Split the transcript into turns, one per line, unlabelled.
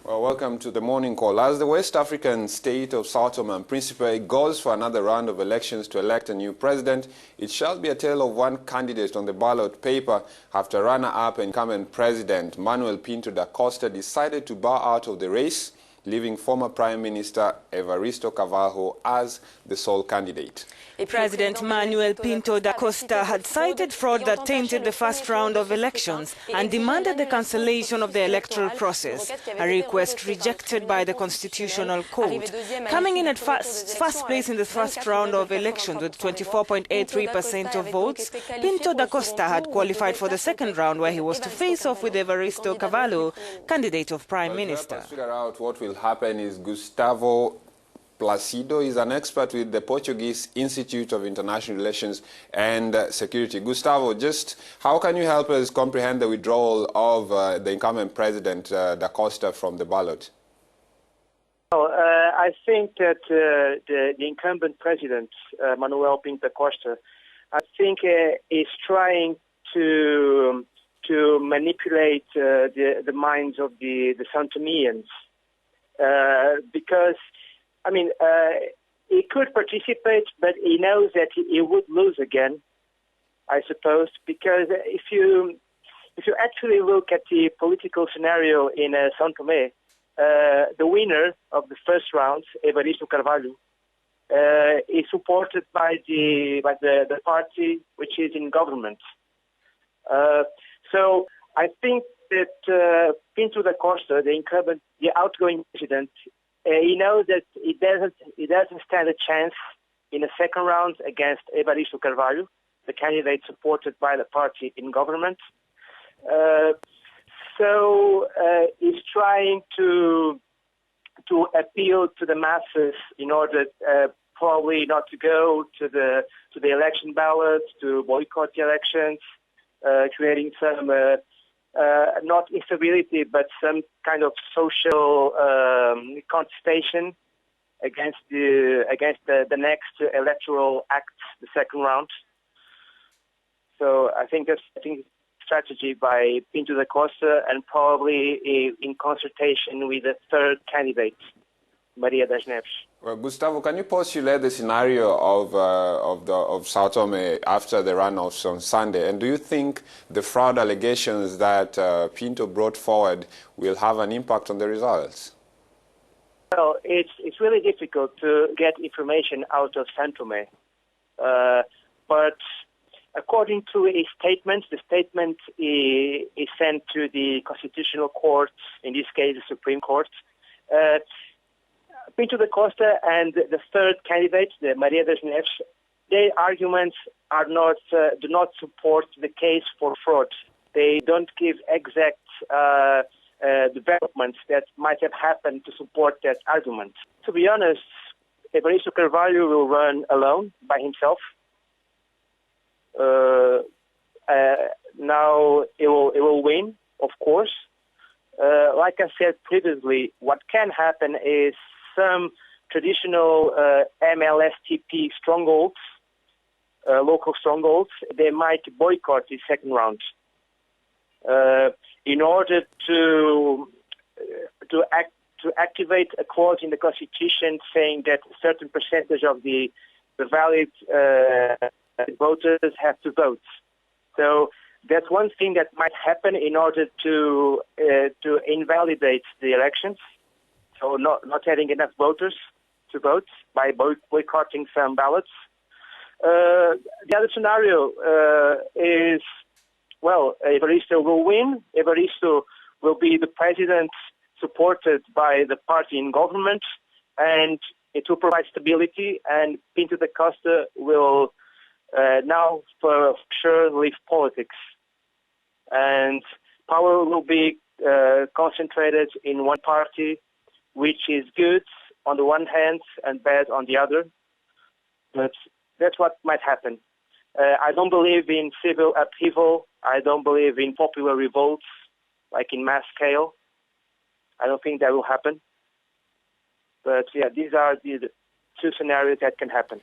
Well, welcome to the morning call. As the West African state of Sao Tome and Príncipe goes for another round of elections to elect a new president, it shall be a tale of one candidate on the ballot paper after runner-up and incumbent president Manuel Pinto da Costa decided to bow out of the race, leaving former Prime Minister Evaristo Carvalho as the sole candidate.
President Manuel Pinto da Costa had cited fraud that tainted the first round of elections and demanded the cancellation of the electoral process, a request rejected by the Constitutional Court. Coming in at first place in the first round of elections with 24.83% of votes, Pinto da Costa had qualified for the second round where he was to face off with Evaristo Carvalho, candidate of Prime Minister.
To help us figure out what will happen is Gustavo Placido is an expert with the Portuguese Institute of International Relations and Security. Gustavo, just how can you help us comprehend the withdrawal of the incumbent president da Costa from the ballot?
Well, I think that the incumbent president, Manuel Pinto da Costa, I think is trying to manipulate the minds of the São Tomeans because I mean, he could participate, but he knows that he would lose again, I suppose, because if you actually look at the political scenario in São Tomé, the winner of the first round, Evaristo Carvalho, is supported by the party which is in government. So I think that Pinto da Costa, the incumbent, the outgoing president, he knows that he doesn't stand a chance in a second round against Evaristo Carvalho, the candidate supported by the party in government. So he's trying to appeal to the masses in order probably not to go to the election ballot, to boycott the elections, creating some not instability, but some kind of social contestation against the next electoral act, the second round. So I think that's strategy by Pinto da Costa and probably in consultation with the third candidate, Maria das Neves.
Well, Gustavo, can you postulate the scenario of Sao Tome after the runoffs on Sunday? And do you think the fraud allegations that Pinto brought forward will have an impact on the results?
Well, it's really difficult to get information out of São Tomé. But according to his statement, the statement is sent to the Constitutional Court, in this case the Supreme Court. Pinto da Costa and the third candidate, the Maria das Neves, their arguments do not support the case for fraud. They don't give exact developments that might have happened to support that argument. To be honest, Evaristo Carvalho will run alone, by himself. Now it will win, of course. Like I said previously, what can happen is some traditional MLSTP strongholds, local strongholds, they might boycott the second round in order to activate a clause in the Constitution saying that a certain percentage of the valid voters have to vote. So that's one thing that might happen in order to invalidate the elections. So not having enough voters to vote by boycotting some ballots. The other scenario is, well, Evaristo will win. Evaristo will be the president supported by the party in government, and it will provide stability, and Pinto da Costa will now for sure leave politics. And power will be concentrated in one party, which is good on the one hand and bad on the other. But that's what might happen. I don't believe in civil upheaval. I don't believe in popular revolts, like in mass scale. I don't think that will happen. But yeah, these are the two scenarios that can happen.